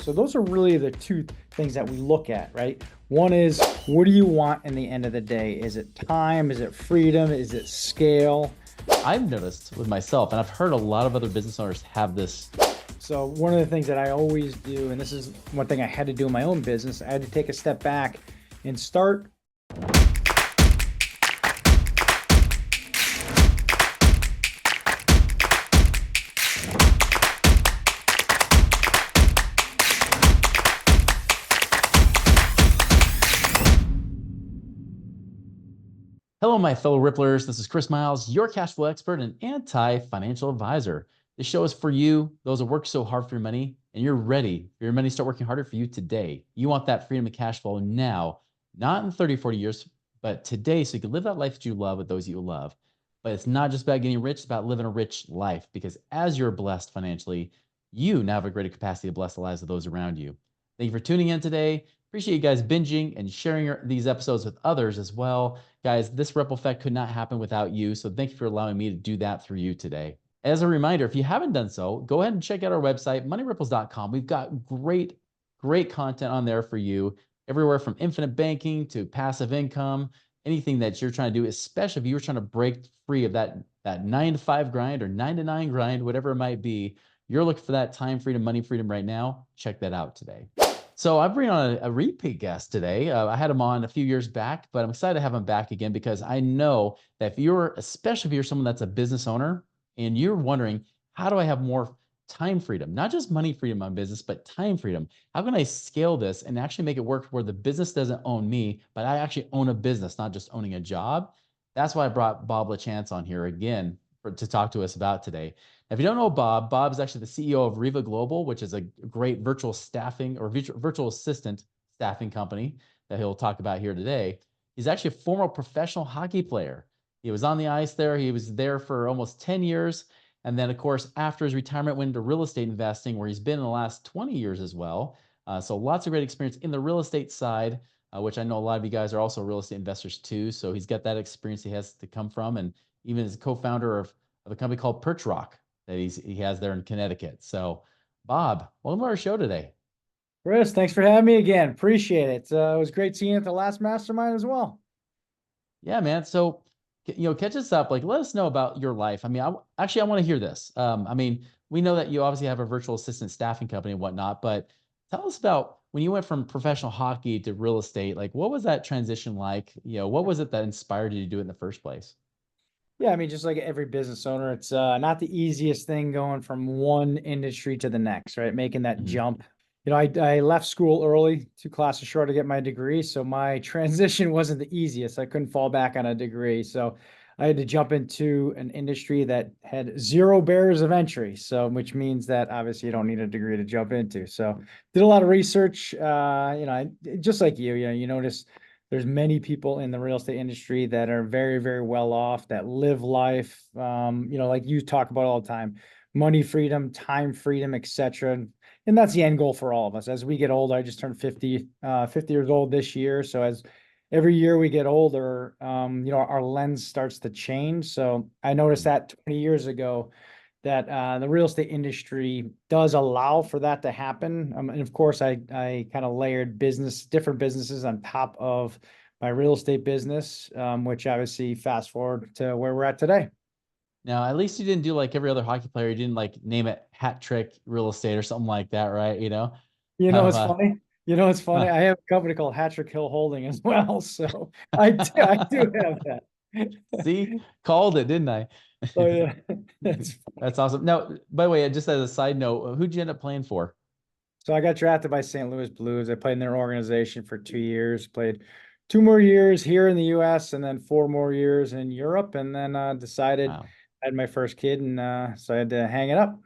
So those are really the two things that we look at, right? One is, what do you want in the end of the day? Is it time? Is it freedom? Is it scale? I've noticed with myself, and I've heard a lot of other business owners have this. So one of the things that I always do, and this is one thing I had to do in my own business, I had to take a step back and start. Hello, my fellow Ripplers. This is Chris Miles, your cash flow expert and anti-financial advisor. This show is for you, those that work so hard for your money, and you're ready for your money to start working harder for you today. You want that freedom of cash flow now, not in 30, 40 years, but today, so you can live that life that you love with those you love. But it's not just about getting rich, it's about living a rich life, because as you're blessed financially, you now have a greater capacity to bless the lives of those around you. Thank you for tuning in today. Appreciate you guys binging and sharing these episodes with others as well. Guys, this ripple effect could not happen without you. So thank you for allowing me to do that through you today. As a reminder, if you haven't done so, go ahead and check out our website, moneyripples.com. We've got great content on there for you, everywhere from infinite banking to passive income, anything that you're trying to do, especially if you're trying to break free of that 9 to 5 grind or 9 to 9 grind, whatever it might be. You're looking for that time freedom, money freedom right now. Check that out today. So I bring on a repeat guest today. I had him on a few years back, but I'm excited to have him back again because I know that especially if you're someone that's a business owner and you're wondering, how do I have more time freedom? Not just money freedom on business, but time freedom. How can I scale this and actually make it work where the business doesn't own me, but I actually own a business, not just owning a job? That's why I brought Bob Lachance on here again to talk to us about today. If you don't know Bob, Bob is actually the CEO of Reva Global, which is a great virtual staffing or virtual assistant staffing company that he'll talk about here today. He's actually a former professional hockey player. He was on the ice there. He was there for almost 10 years. And then, of course, after his retirement, went into real estate investing, where he's been in the last 20 years as well. So lots of great experience in the real estate side, which I know a lot of you guys are also real estate investors too. So he's got that experience he has to come from, and even as a co-founder of a company called Perch Rock that he has there in Connecticut. So, Bob, welcome to our show today. Chris, thanks for having me again. Appreciate it. It was great seeing you at the last mastermind as well. Yeah, man. So, catch us up. Like, let us know about your life. I mean, I want to hear this. I mean, we know that you obviously have a virtual assistant staffing company and whatnot, but tell us about when you went from professional hockey to real estate. Like, what was that transition like? What was it that inspired you to do it in the first place? Yeah, I mean, just like every business owner, it's not the easiest thing going from one industry to the next, right? Making that jump. I left school early, 2 classes short to get my degree. So my transition wasn't the easiest. I couldn't fall back on a degree. So I had to jump into an industry that had 0 barriers of entry. So, which means that obviously you don't need a degree to jump into. So did a lot of research, just like you notice there's many people in the real estate industry that are very, very well off, that live life, like you talk about all the time, money freedom, time freedom, etc. And that's the end goal for all of us. As we get older, I just turned 50 years old this year. So as every year we get older, our lens starts to change. So I noticed that 20 years ago, that the real estate industry does allow for that to happen. And of course, I kind of layered different businesses on top of my real estate business, which obviously fast forward to where we're at today. Now, at least you didn't do like every other hockey player. You didn't like name it Hat Trick Real Estate or something like that, right? It's funny. It's funny. I have a company called Hattrick Hill Holding as well. So I do have that. See, called it, didn't I? Oh yeah. That's awesome. Now, by the way, just as a side note, who'd you end up playing for? So I got drafted by St. Louis Blues. I played in their organization for 2 years, played 2 more years here in the US and then 4 more years in Europe. And then decided Wow. I had my first kid, and so I had to hang it up.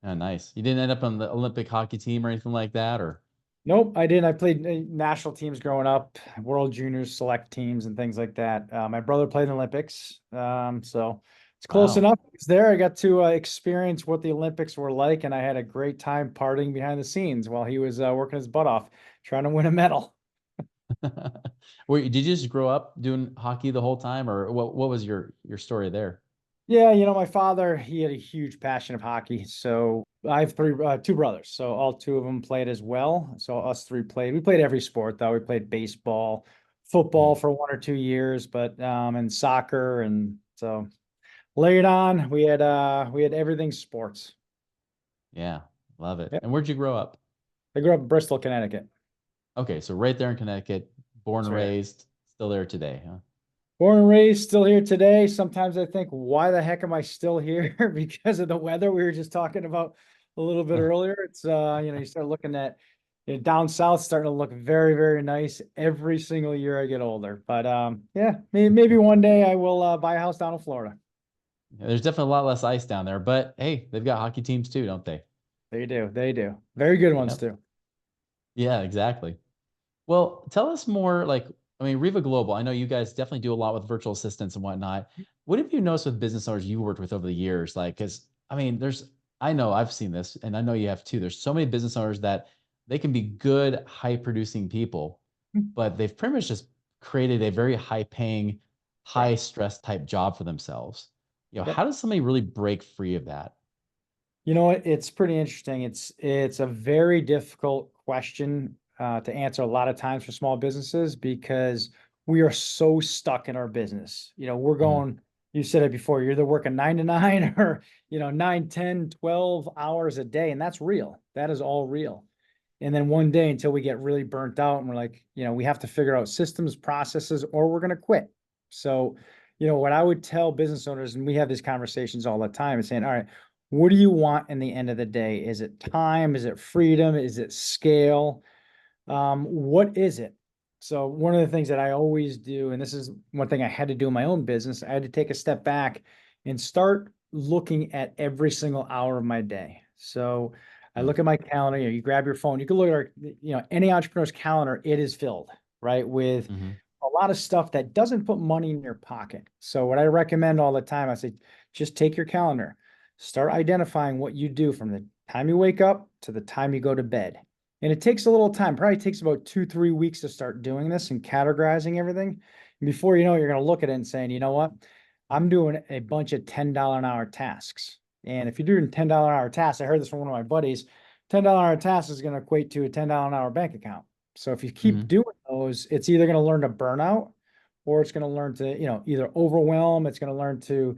Oh, nice. You didn't end up on the Olympic hockey team or anything like that, or? Nope, I didn't. I played national teams growing up, World Juniors select teams and things like that. My brother played in the Olympics. So it's close Wow. enough. It's there. I got to experience what the Olympics were like, and I had a great time partying behind the scenes while he was working his butt off trying to win a medal. Did you just grow up doing hockey the whole time, or what was your story there? Yeah, my father, he had a huge passion of hockey. So I have two brothers. So all two of them played as well. So us three played. We played every sport though. We played baseball, football Mhm. for 1 or 2 years, but and soccer. And so later on, we had everything sports. Yeah, love it. Yep. And where'd you grow up? I grew up in Bristol, Connecticut. Okay, so right there in Connecticut, born That's and right. raised, still there today, huh? Born and raised, still here today. Sometimes I think, why the heck am I still here? Because of the weather we were just talking about a little bit earlier. It's you start looking at down south starting to look very, very nice every single year I get older. But yeah, maybe one day I will buy a house down in Florida. There's definitely a lot less ice down there, but hey, they've got hockey teams too, don't they? They do, they do. Very good ones Yep. too. Yeah, exactly. Well, tell us more like, I mean, Reva Global, I know you guys definitely do a lot with virtual assistants and whatnot. What have you noticed with business owners you worked with over the years? Like, because I mean, I know I've seen this and I know you have too. There's so many business owners that they can be good, high producing people, but they've pretty much just created a very high paying, Right. high stress type job for themselves. Yep. How does somebody really break free of that? You know what? It's pretty interesting. It's a very difficult question to answer a lot of times for small businesses because we are so stuck in our business. We're Mhm, going, you said it before, you're either working 9 to 9 or, 9, 10, 12 hours a day. And that's real. That is all real. And then one day until we get really burnt out and we're like, we have to figure out systems, processes, or we're going to quit. So, what I would tell business owners, and we have these conversations all the time, is saying, all right, what do you want in the end of the day? Is it time? Is it freedom? Is it scale? What is it? So one of the things that I always do, and this is one thing I had to do in my own business, I had to take a step back and start looking at every single hour of my day. So I mm, look at my calendar, you grab your phone, you can look at any entrepreneur's calendar, it is filled, right, with mhm, a lot of stuff that doesn't put money in your pocket. So what I recommend all the time, I say, just take your calendar, start identifying what you do from the time you wake up to the time you go to bed. And it takes a little time, probably takes about 2, 3 weeks to start doing this and categorizing everything. And before you know it, you're going to look at it and saying, you know what? I'm doing a bunch of $10 an hour tasks. And if you're doing $10 an hour tasks, I heard this from one of my buddies, $10 an hour tasks is going to equate to a $10 an hour bank account. So if you keep mhm. doing those, it's either going to learn to burn out or it's going to learn to, either overwhelm, it's going to learn to,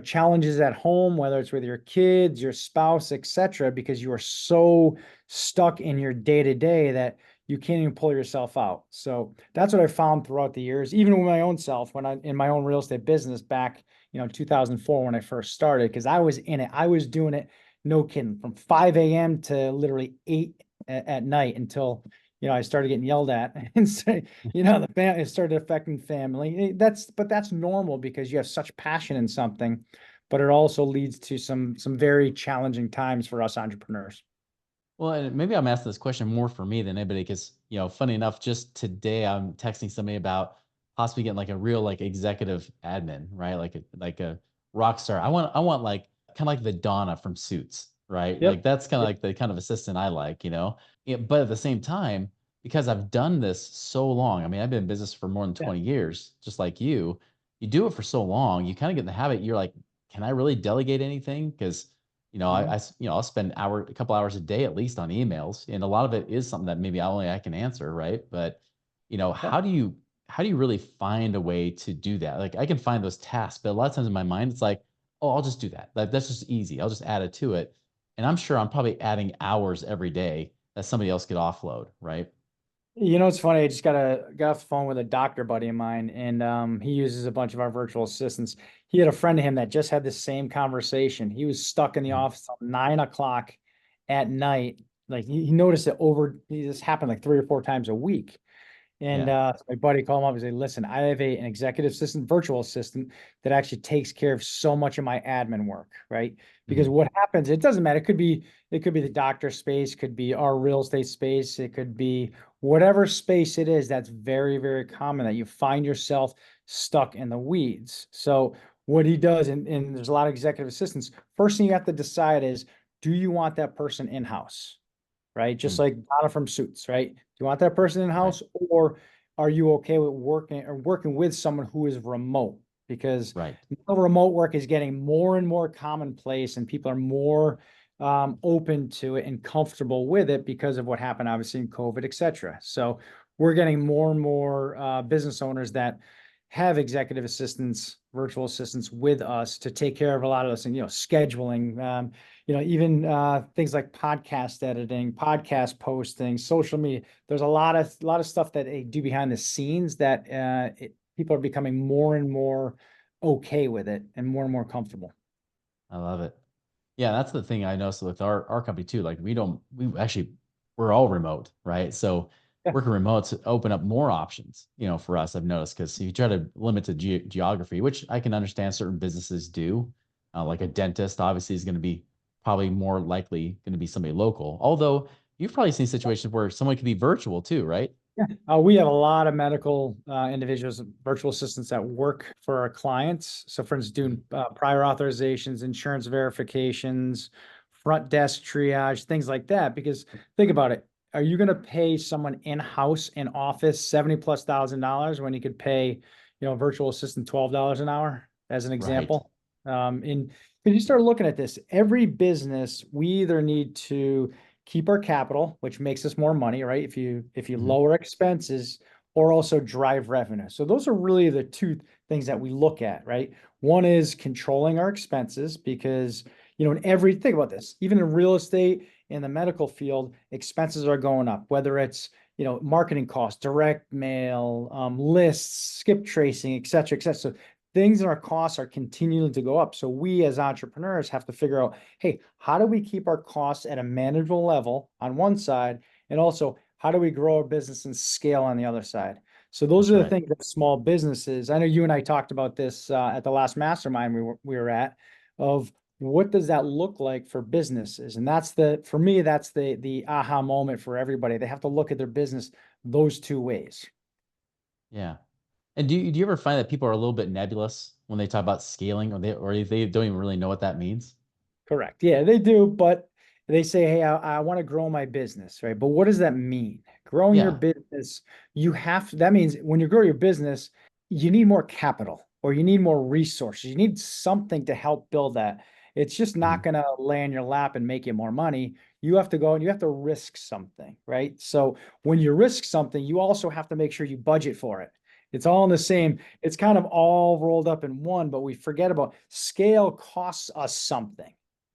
challenges at home, whether it's with your kids, your spouse, etc., because you are so stuck in your day to day that you can't even pull yourself out. So that's what I found throughout the years, even with my own self, when I in my own real estate business back, 2004 when I first started, because I was in it. I was doing it, no kidding, from 5 a.m. to literally 8 at night until I started getting yelled at and say, the family it started affecting family. That's normal because you have such passion in something, but it also leads to some very challenging times for us entrepreneurs. Well, and maybe I'm asking this question more for me than anybody because, funny enough, just today I'm texting somebody about possibly getting like a real like executive admin, right? Like a rock star. I want like kind of like the Donna from Suits, right? Yep. Like that's kind of Yep. like the kind of assistant I like. Yeah, but at the same time, because I've done this so long, I mean, I've been in business for more than Yeah. 20 years, just like you do it for so long, you kind of get in the habit, you're like, can I really delegate anything? Because Mhm. I'll spend a couple hours a day at least on emails, and a lot of it is something that maybe only I can answer, right? But Yep. how do you really find a way to do that? Like I can find those tasks, but a lot of times in my mind, it's like, oh, I'll just do that. Like that's just easy. I'll just add it to it, and I'm sure I'm probably adding hours every day that somebody else could offload, right? It's funny. I just got off the phone with a doctor buddy of mine, and he uses a bunch of our virtual assistants. He had a friend of him that just had the same conversation. He was stuck in the Mhm. office till 9 o'clock at night. Like he noticed it over. This happened like 3 or 4 times a week. And Yeah. my buddy called him up and said, listen, I have an executive assistant, virtual assistant that actually takes care of so much of my admin work, right? Because Mhm. what happens, it doesn't matter. It could be the doctor space, could be our real estate space, it could be whatever space it is. That's very, very common that you find yourself stuck in the weeds. So what he does, and there's a lot of executive assistants, first thing you have to decide is, do you want that person in-house? Right? Just Mm. like Donna from Suits, right? Do you want that person in Right. house, or are you okay with working with someone who is remote? because Right. remote work is getting more and more commonplace, and people are more open to it and comfortable with it because of what happened, obviously, in COVID, et cetera. So we're getting more and more business owners that have executive assistants, virtual assistants with us to take care of a lot of those things, scheduling, even things like podcast editing, podcast posting, social media. There's a lot of stuff that they do behind the scenes that people are becoming more and more okay with it and more comfortable. I love it. Yeah, that's the thing I noticed with our company too. Like we're all remote, right? So Yeah. working remote to open up more options, for us, I've noticed, because you try to limit the geography, which I can understand certain businesses do. Like a dentist, obviously, is going to be probably more likely going to be somebody local. Although you've probably seen situations where someone could be virtual too, right? Yeah. We have a lot of medical individuals, virtual assistants that work for our clients. So, for instance, doing prior authorizations, insurance verifications, front desk triage, things like that. Because think about it. Are you going to pay someone in-house in office $70,000+ when you could pay, a virtual assistant $12 an hour, as an Right. example? And if you start looking at this, every business, we either need to keep our capital, which makes us more money, right? If you Mhm. lower expenses, or also drive revenue. So those are really the two things that we look at, right? One is controlling our expenses, because think about this, even in real estate, in the medical field, expenses are going up, whether it's marketing costs, direct mail, lists, skip tracing, et cetera, et cetera. So things in our costs are continuing to go up. So we as entrepreneurs have to figure out, hey, how do we keep our costs at a manageable level on one side? And also, how do we grow our business and scale on the other side? So those That's are the right. things that small businesses, I know you and I talked about this at the last mastermind we were at, of what does that look like for businesses? And for me, that's the aha moment for everybody. They have to look at their business those two ways. Yeah. And do you ever find that people are a little bit nebulous when they talk about scaling, or they don't even really know what that means? Correct. Yeah, they do, but they say, hey, I want to grow my business, right? But what does that mean? Growing your Yeah. business, that means when you grow your business, you need more capital, or you need more resources. You need something to help build that. It's just not Mhm. going to lay in your lap and make you more money. You have to go and you have to risk something, right? So when you risk something, you also have to make sure you budget for it. It's all in the same, it's kind of all rolled up in one, but we forget about scale costs us something,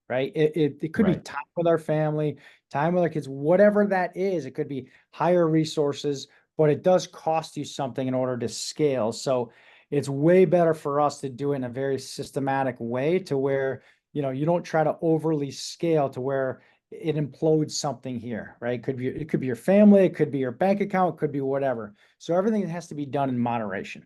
right? It could be Right. time with our family, time with our kids, whatever that is. It could be higher resources, but it does cost you something in order to scale. So it's way better for us to do it in a very systematic way, to where, you don't try to overly scale to where it implodes something here, right? It could be your family, it could be your bank account, it could be whatever. So everything has to be done in moderation.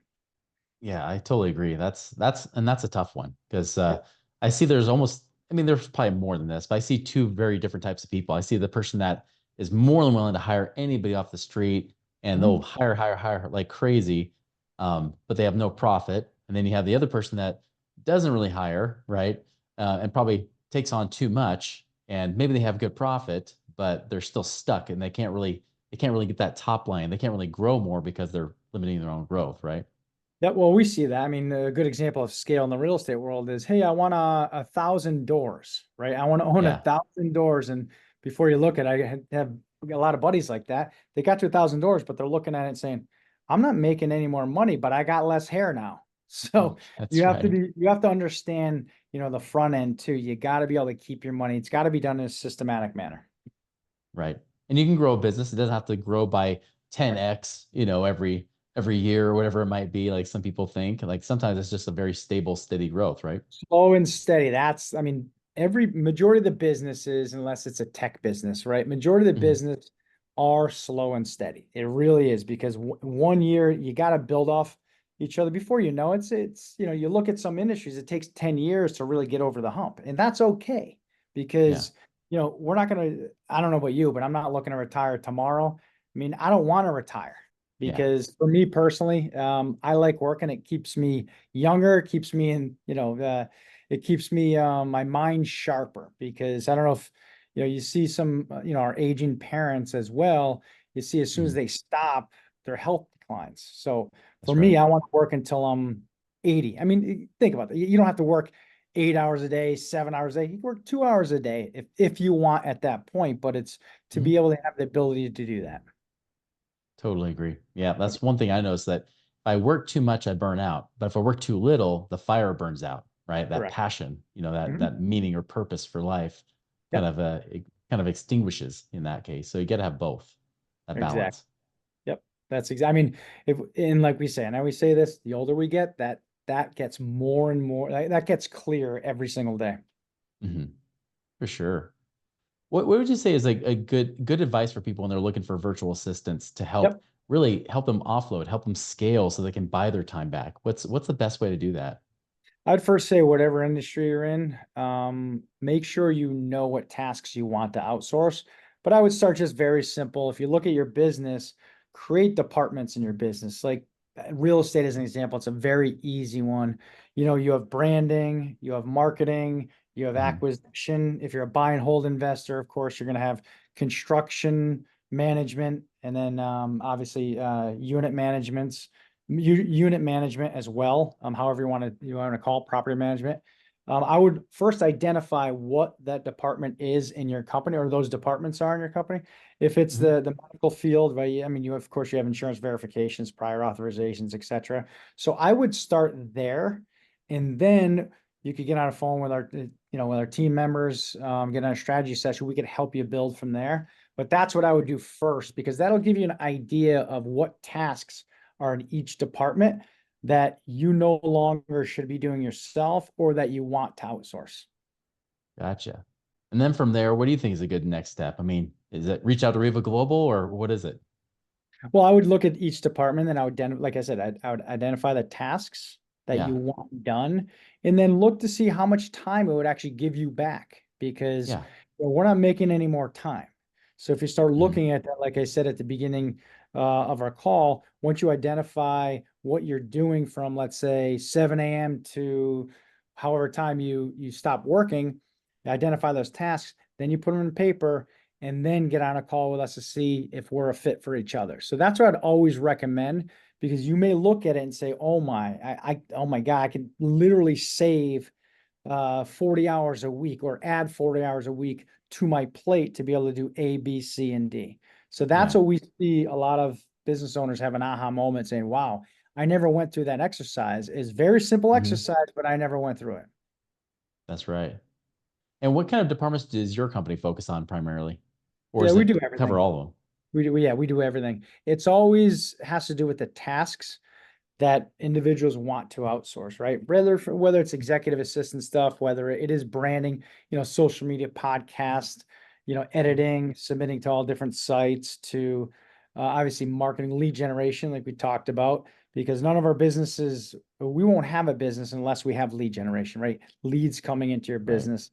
Yeah, I totally agree. That's a tough one, because I see there's almost, I mean, there's probably more than this, but I see two very different types of people. I see the person that is more than willing to hire anybody off the street, and they'll Mhm. hire like crazy, but they have no profit. And then you have the other person that doesn't really hire, right? And probably takes on too much, and maybe they have good profit, but they're still stuck, and they can't really get that top line. They can't really grow more because they're limiting their own growth, right? Yeah, well, we see that. I mean, a good example of scale in the real estate world is, hey, I want a thousand doors, right? I want to own a Yeah. thousand doors. And before you look at it, have a lot of buddies like that. They got to a thousand doors, but they're looking at it and saying, I'm not making any more money, but I got less hair now. So That's right. you have to understand, the front end too. You got to be able to keep your money. It's got to be done in a systematic manner. Right. And you can grow a business. It doesn't have to grow by 10x, every year, or whatever it might be. Like some people think. Like sometimes it's just a very stable, steady growth, right? Slow and steady. I mean, every majority of the businesses, unless it's a tech business, right? Majority of the Mhm. business are slow and steady. It really is, because one year you got to build off each other before you know you look at some industries, it takes 10 years to really get over the hump. And that's okay, Yeah. because, we're not going to, I don't know about you, but I'm not looking to retire tomorrow. I mean, I don't want to retire, Yeah. because for me personally, I like working. It keeps me younger, keeps me in, it keeps me my mind sharper, because I don't know if you see some our aging parents as well. You see, as soon as Mhm. they stop, their health declines. So for That's me, right. I want to work until I'm 80. I mean, think about that. You don't have to work 8 hours a day, 7 hours a day. You work 2 hours a day if you want at that point, but it's to Mhm. be able to have the ability to do that. Totally agree. Yeah, that's one thing I noticed that if I work too much, I burn out. But if I work too little, the fire burns out, right? That Correct. passion, that Mhm. that meaning or purpose for life kind Yep, of it kind of extinguishes in that case. So you got to have both, that exactly. balance. Yep. That's exactly. I mean, if and like we say, and I always say this, the older we get, that gets more and more, that gets clear every single day. Hmm. For sure. What would you say is a good advice for people when they're looking for virtual assistants to help Yep. really help them offload, help them scale so they can buy their time back? What's the best way to do that? I'd first say whatever industry you're in, make sure you know what tasks you want to outsource. But I would start just very simple. If you look at your business, create departments in your business. Like real estate as an example, it's a very easy one. You have branding, you have marketing, you have Mhm. acquisition. If you're a buy and hold investor, of course, you're going to have construction management, and then obviously unit management as well, however you want to call it, property management. I would first identify what that department is in your company, or those departments are in your company. If it's Mhm. the medical field, right? I mean, of course, you have insurance verifications, prior authorizations, etc. So I would start there, and then you could get on a phone with our team members, get on a strategy session. We could help you build from there. But that's what I would do first, because that'll give you an idea of what tasks are in each department that you no longer should be doing yourself or that you want to outsource. Gotcha. And then from there, what do you think is a good next step? I mean, is it reach out to Reva Global or what is it? Well, I would look at each department and like I said, I would identify the tasks that you Yeah. want done, and then look to see how much time it would actually give you back, because Yeah. we're not making any more time. So if you start Mhm. looking at that, like I said at the beginning of our call, once you identify what you're doing from, let's say, 7 a.m. to however time you stop working, identify those tasks, then you put them in paper and then get on a call with us to see if we're a fit for each other. So that's what I'd always recommend, because you may look at it and say, "Oh my, oh my God, I can literally save 40 hours a week or add 40 hours a week to my plate to be able to do A, B, C, and D." So that's Yeah. what we see a lot of business owners have an aha moment saying, "Wow, I never went through that exercise. It's very simple Mhm. exercise, but I never went through it." That's right. And what kind of departments does your company focus on primarily? Or Yeah, does we it do cover everything. all of them? We do everything. It's always has to do with the tasks that individuals want to outsource, right? Whether it's executive assistant stuff, whether it is branding, social media, podcast, editing, submitting to all different sites, to obviously marketing, lead generation, like we talked about, because none of our businesses, we won't have a business unless we have lead generation, right? Leads coming into your Right. business.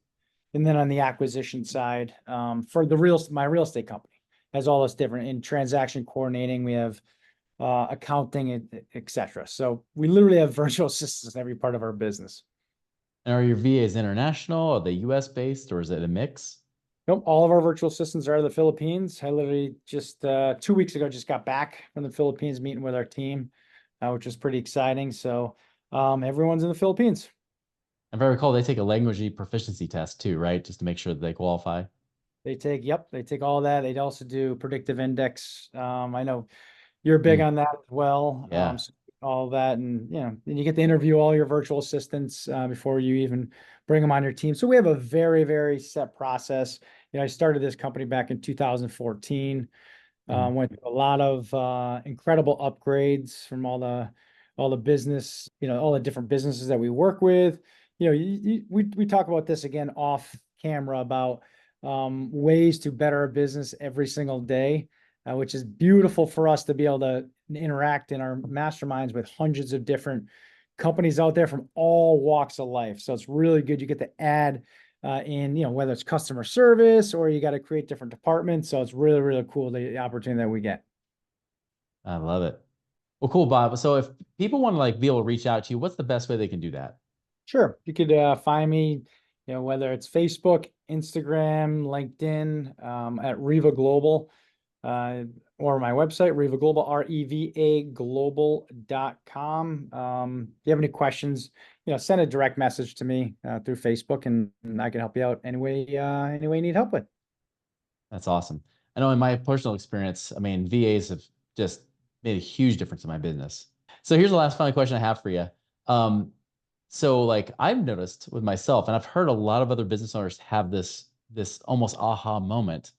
And then on the acquisition side, for my real estate company has all this different in transaction coordinating. We have accounting, et cetera. So we literally have virtual assistants in every part of our business. And are your VAs international? Are they US based or is it a mix? Nope, all of our virtual assistants are out of the Philippines. I literally just 2 weeks ago just got back from the Philippines meeting with our team, which was pretty exciting. So everyone's in the Philippines. If I recall, they take a language proficiency test too, right? Just to make sure that they qualify. They take all that. They also do predictive index. I know you're big Mm, on that as well. yeah. So all that, and then you get to interview all your virtual assistants before you even bring them on your team. So we have a very, very set process. I started this company back in 2014. Mhm. Went through a lot of incredible upgrades from all the business, all the different businesses that we work with. We talk about this again off camera about ways to better our business every single day, which is beautiful for us to be able to interact in our masterminds with hundreds of different companies out there from all walks of life. So it's really good. You get to add in, whether it's customer service or you got to create different departments. So it's really, really cool, the opportunity that we get. I love it. Well, cool, Bob. So if people want to be able to reach out to you, what's the best way they can do that? Sure. You could find me, whether it's Facebook, Instagram, LinkedIn, at Reva Global. or my website, Reva Global, REVA global.com. If you have any questions, send a direct message to me through Facebook, and I can help you out any way you need help with. That's awesome. I know in my personal experience, I mean, VAs have just made a huge difference in my business. So here's the last final question I have for you. So like I've noticed with myself, and I've heard a lot of other business owners have this almost aha moment.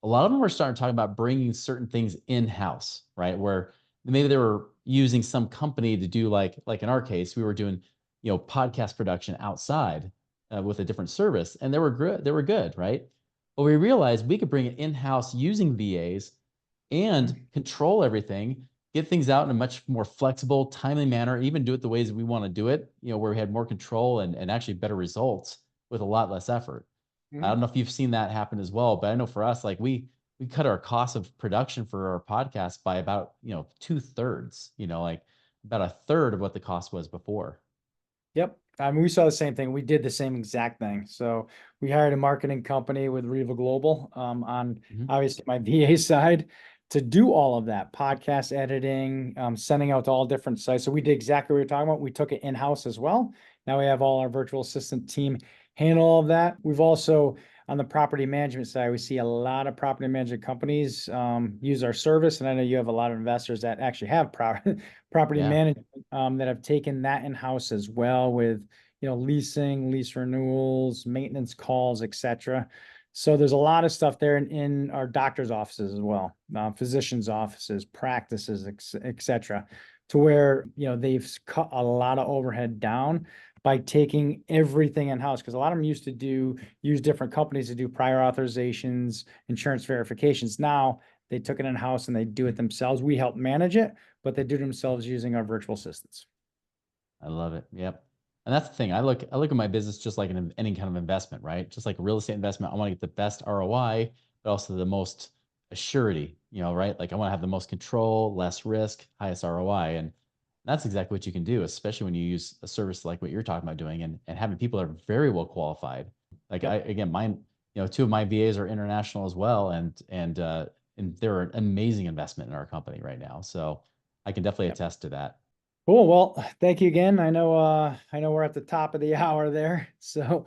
A lot of them are starting talking about bringing certain things in-house, right? Where maybe they were using some company to do like in our case, we were doing, podcast production outside with a different service, and they were good. They were good, right? But we realized we could bring it in-house using VAs and control everything, get things out in a much more flexible, timely manner, even do it the ways we want to do it, where we had more control and actually better results with a lot less effort. I don't know if you've seen that happen as well, but I know for us, like we cut our cost of production for our podcast by about, 2/3, like about a third of what the cost was before. Yep. I mean, we saw the same thing. We did the same exact thing. So we hired a marketing company with Reva Global on obviously my VA side to do all of that podcast editing, sending out to all different sites. So we did exactly what we were talking about. We took it in-house as well. Now we have all our virtual assistant team handle all of that. We've also, on the property management side, we see a lot of property management companies use our service. And I know you have a lot of investors that actually have property management that have taken that in-house as well with, leasing, lease renewals, maintenance calls, etc. So there's a lot of stuff there in our doctor's offices as well, physicians' offices, practices, etc. To where, they've cut a lot of overhead down by taking everything in-house, because a lot of them used to use different companies to do prior authorizations, insurance verifications. Now they took it in-house and they do it themselves. We help manage it, but they do it themselves using our virtual assistants. I love it. Yep. And that's the thing. I look at my business just like any kind of investment, right? Just like a real estate investment. I want to get the best ROI, but also the most assurity, right? Like I want to have the most control, less risk, highest ROI. And that's exactly what you can do, especially when you use a service like what you're talking about doing and having people that are very well qualified. Like mine, two of my VAs are international as well. And they're an amazing investment in our company right now. So I can definitely attest to that. Cool. Well, thank you again. I know we're at the top of the hour there. So,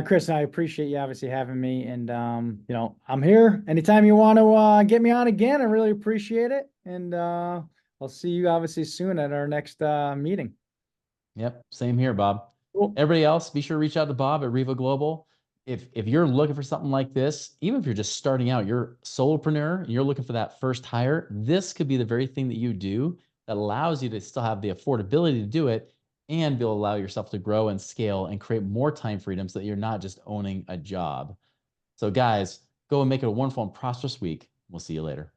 Chris, I appreciate you obviously having me, and I'm here anytime you want to get me on again. I really appreciate it, and I'll see you obviously soon at our next meeting. Yep, same here, Bob. Cool. Everybody else, be sure to reach out to Bob at Reva Global. If you're looking for something like this, even if you're just starting out, you're a solopreneur and you're looking for that first hire, this could be the very thing that you do that allows you to still have the affordability to do it and be able to allow yourself to grow and scale and create more time freedom so that you're not just owning a job. So guys, go and make it a wonderful and prosperous week. We'll see you later.